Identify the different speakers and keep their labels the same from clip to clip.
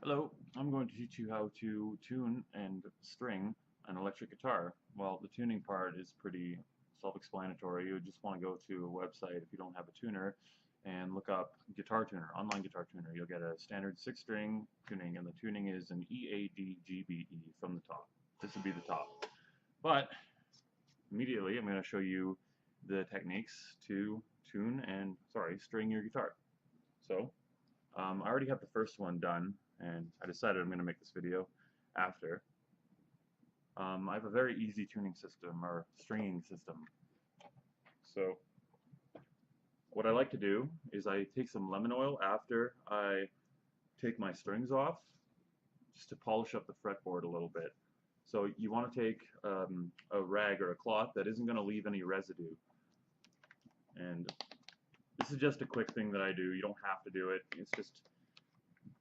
Speaker 1: Hello, I'm going to teach you how to tune and string an electric guitar. Well, the tuning part is pretty self-explanatory. You just want to go to a website if you don't have a tuner and look up guitar tuner, online guitar tuner. You'll get a standard 6-string tuning, and the tuning is an EADGBE from the top. This would be the top. But immediately I'm going to show you the techniques to string your guitar. So I already have the first one done, and I decided I'm going to make this video after. I have a very easy tuning system, or stringing system. So what I like to do is I take some lemon oil after I take my strings off, just to polish up the fretboard a little bit. So you want to take a rag or a cloth that isn't going to leave any residue. And this is just a quick thing that I do. You don't have to do it. It's just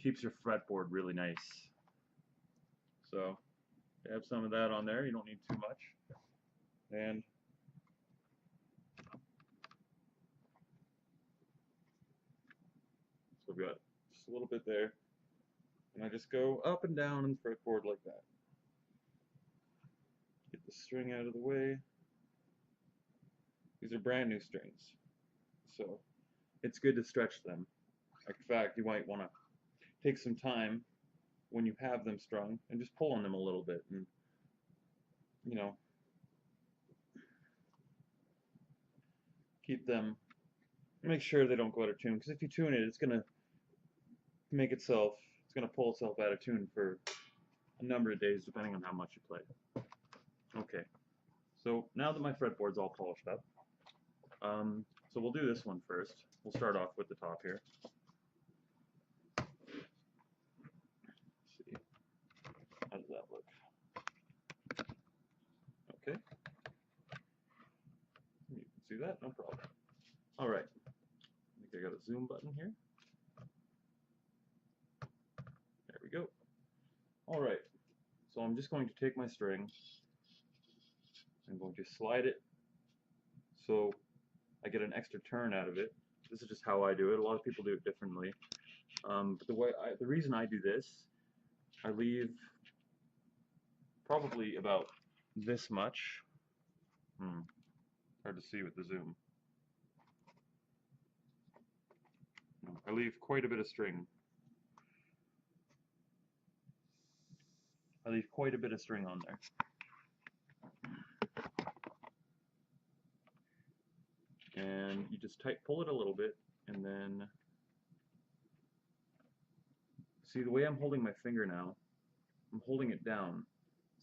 Speaker 1: keeps your fretboard really nice. So you have some of that on there. You don't need too much. And so we've got just a little bit there. And I just go up and down in the fretboard like that. Get the string out of the way. These are brand new strings, so it's good to stretch them. In fact, you might want to take some time when you have them strung and just pull on them a little bit, and keep them, make sure they don't go out of tune, because if you tune it, it's going to pull itself out of tune for a number of days depending on how much you play. Okay, so now that my fretboard's all polished up, so we'll do this one first. We'll start off with the top here. Let's see, how does that look? Okay, you can see that, no problem. Alright, I think I got a zoom button here. There we go. Alright, so I'm just going to take my string, I'm going to slide it so I get an extra turn out of it. This is just how I do it. A lot of people do it differently. But the reason I do this, I leave probably about this much. Hard to see with the zoom. I leave quite a bit of string. I leave quite a bit of string on there. And you just pull it a little bit, and then see the way I'm holding my finger now, I'm holding it down,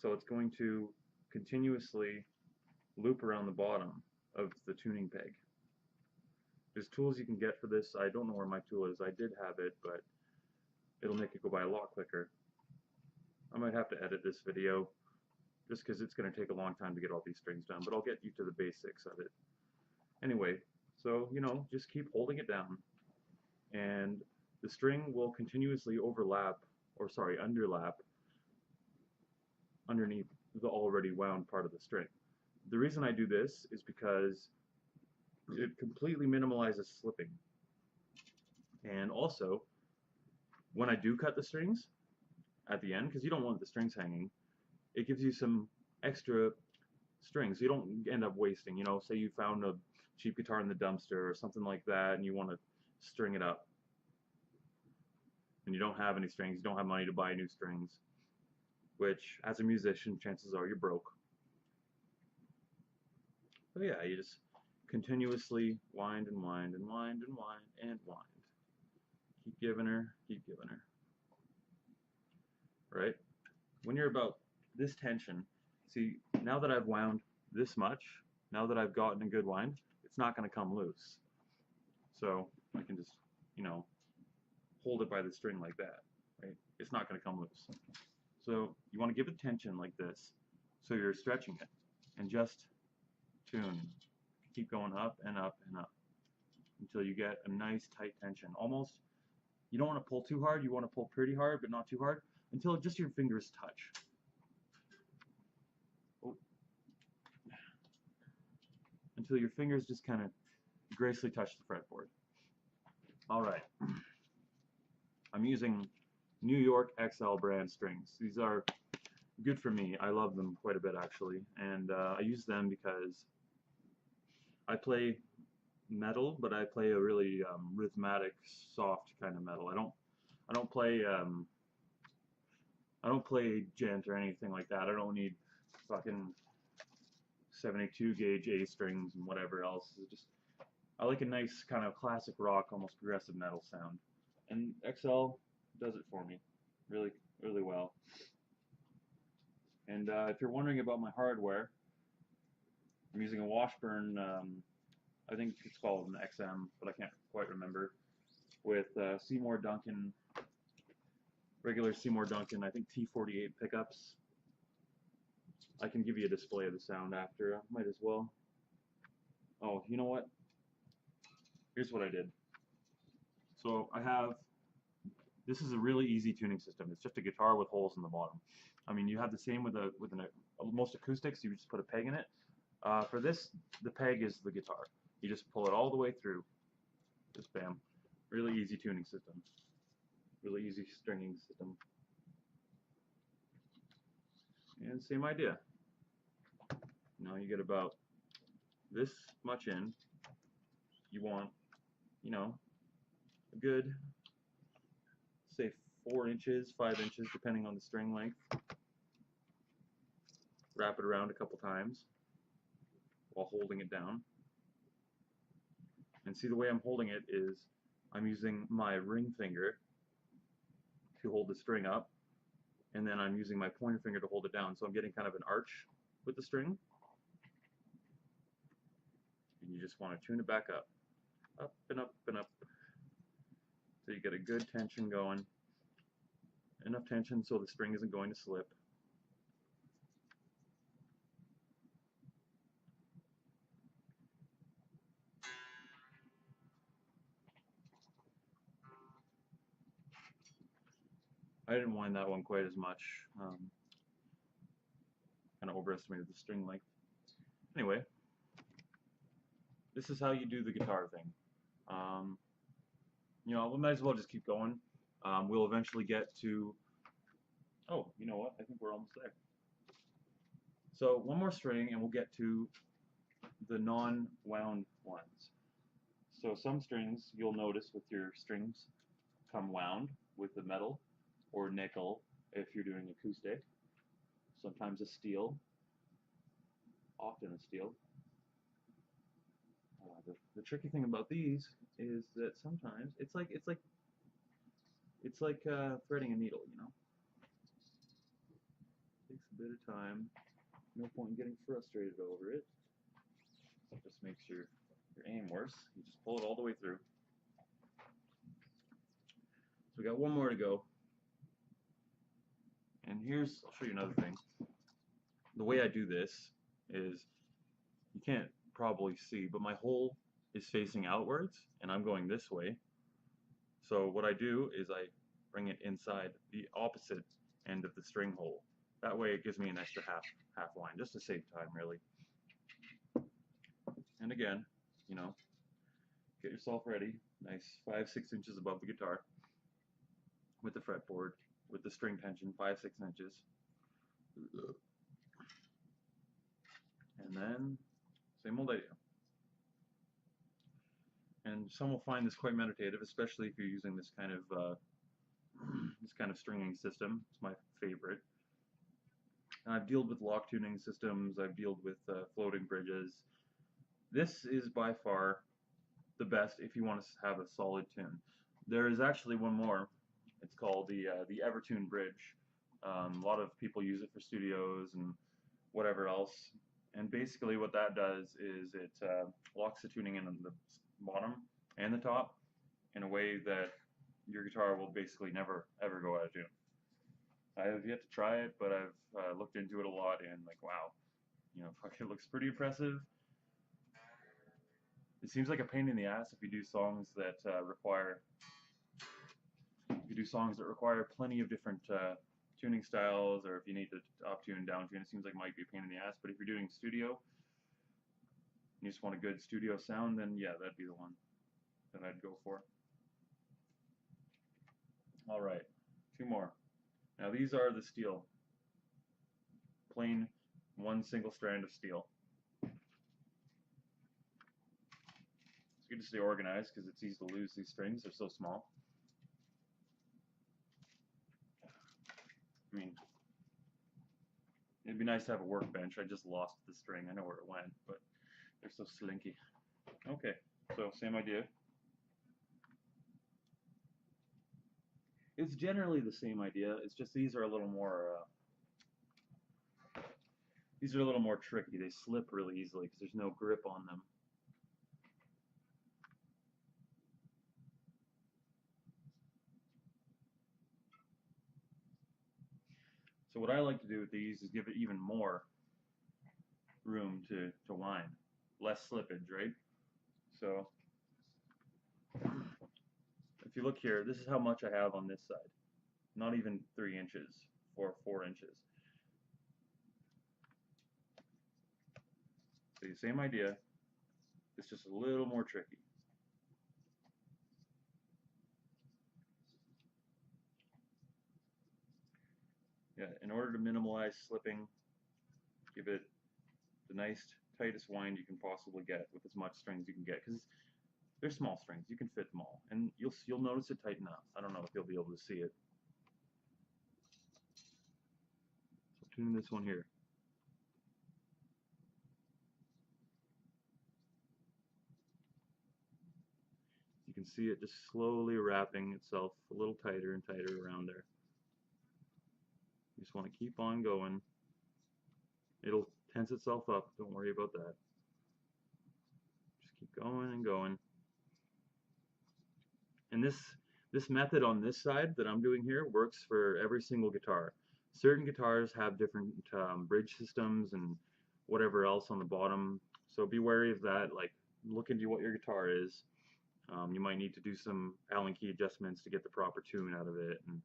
Speaker 1: so it's going to continuously loop around the bottom of the tuning peg. There's tools you can get for this. I don't know where my tool is. I did have it, but it'll make it go by a lot quicker. I might have to edit this video just because it's going to take a long time to get all these strings done, but I'll get you to the basics of it. Anyway, so just keep holding it down, and the string will continuously underlap underneath the already wound part of the string. The reason I do this is because it completely minimalizes slipping. And also, when I do cut the strings at the end, because you don't want the strings hanging, it gives you some extra strings, so you don't end up wasting. Say you found a cheap guitar in the dumpster or something like that, and you want to string it up, and you don't have any strings, you don't have money to buy new strings, which, as a musician, chances are you're broke. So yeah, you just continuously wind and wind and wind and wind and wind. Keep giving her, keep giving her. Right? When you're about this tension, see, now that I've wound this much, now that I've gotten a good wind, it's not going to come loose. So I can just, hold it by the string like that, right? It's not going to come loose. So you want to give it tension like this, so you're stretching it, and just tune. Keep going up and up and up until you get a nice tight tension. Almost, you don't want to pull too hard, you want to pull pretty hard, but not too hard, until just your fingers touch. Until your fingers just kind of gracefully touch the fretboard. Alright. I'm using New York XL brand strings. These are good for me. I love them quite a bit actually, and I use them because I play metal, but I play a really rhythmic, soft kind of metal. I don't play gent or anything like that. I don't need fucking 72 gauge A strings and whatever else. It's just I like a nice kind of classic rock, almost progressive metal sound, and XL does it for me, really, really well. And if you're wondering about my hardware, I'm using a Washburn. I think it's called an XM, but I can't quite remember. With Seymour Duncan, regular Seymour Duncan, I think T48 pickups. I can give you a display of the sound after. I might as well. Oh, you know what? Here's what I did. So I have. This is a really easy tuning system. It's just a guitar with holes in the bottom. I mean, you have the same with most acoustics. You just put a peg in it. For this, the peg is the guitar. You just pull it all the way through. Just bam. Really easy tuning system. Really easy stringing system. And same idea. Now you get about this much in. You want, you know, a good, say 4 inches, 5 inches, depending on the string length. Wrap it around a couple times while holding it down. And see, the way I'm holding it is I'm using my ring finger to hold the string up, and then I'm using my pointer finger to hold it down. So I'm getting kind of an arch with the string. And you just want to tune it back up. Up and up and up. So you get a good tension going. Enough tension so the string isn't going to slip. I didn't wind that one quite as much. Kind of overestimated the string length. Anyway, this is how you do the guitar thing. You know, we might as well just keep going. We'll eventually get to. Oh, you know what? I think we're almost there. So one more string, and we'll get to the non-wound ones. So some strings you'll notice with your strings come wound with the metal or nickel if you're doing acoustic. Sometimes a steel, often a steel. The tricky thing about these is that sometimes it's like threading a needle, you know. Takes a bit of time. No point in getting frustrated over it. It just makes your aim worse. You just pull it all the way through. So we got one more to go. And I'll show you another thing. The way I do this is, you can't probably see, but my hole is facing outwards, and I'm going this way. So what I do is I bring it inside the opposite end of the string hole. That way it gives me an extra half line, just to save time, really. And again, you know, get yourself ready. Nice 5-6 inches above the guitar with the fretboard, with the string tension 5-6 inches. And then same old idea. And some will find this quite meditative, especially if you're using this kind of stringing system. It's my favorite. And I've dealt with lock tuning systems. I've dealt with floating bridges. This is by far the best if you want to have a solid tune. There is actually one more. It's called the Evertune Bridge. A lot of people use it for studios and whatever else. And basically what that does is it locks the tuning in on the bottom and the top in a way that your guitar will basically never ever go out of tune. I have yet to try it, but I've looked into it a lot, and like, wow, you know, it looks pretty impressive. It seems like a pain in the ass if you do songs that require plenty of different tuning styles, or if you need to up tune, down tune. It seems like it might be a pain in the ass. But if you're doing studio, you just want a good studio sound, then yeah, that'd be the one that I'd go for. All right. 2 more. Now these are the steel, plain one single strand of steel. It's good to stay organized because it's easy to lose these strings, they're so small. I mean, it'd be nice to have a workbench. I just lost the string. I know where it went, but they're so slinky. Okay, so same idea. It's generally the same idea. It's just these are a little more tricky. They slip really easily because there's no grip on them. So what I like to do with these is give it even more room to wind. Less slippage, right? So if you look here, this is how much I have on this side. Not even 3 inches, 4 inches. So the same idea, it's just a little more tricky. Yeah, in order to minimize slipping, give it the nice tightest wind you can possibly get with as much strings you can get, because they're small strings, you can fit them all, and you'll notice it tighten up. I don't know if you'll be able to see it. So tune this one here. You can see it just slowly wrapping itself a little tighter and tighter around there. You just want to keep on going. It'll tense itself up, don't worry about that. Just keep going and going. And this method on this side that I'm doing here works for every single guitar. Certain guitars have different bridge systems and whatever else on the bottom, so be wary of that. Like, look into what your guitar is. You might need to do some Allen key adjustments to get the proper tune out of it. And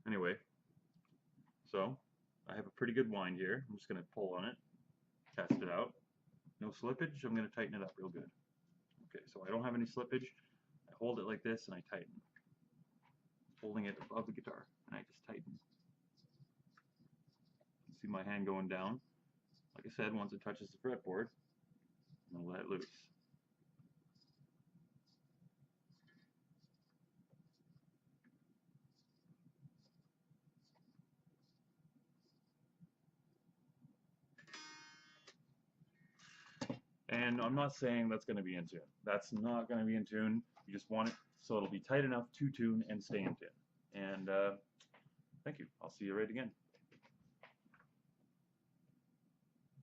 Speaker 1: anyway, so I have a pretty good wind here. I'm just going to pull on it, test it out. No slippage. I'm going to tighten it up real good. Okay, so I don't have any slippage. I hold it like this and I tighten. Holding it above the guitar and I just tighten. You see my hand going down. Like I said, once it touches the fretboard, I'm going to let it loose. And I'm not saying that's going to be in tune. That's not going to be in tune. You just want it so it'll be tight enough to tune and stay in tune. And thank you. I'll see you right again.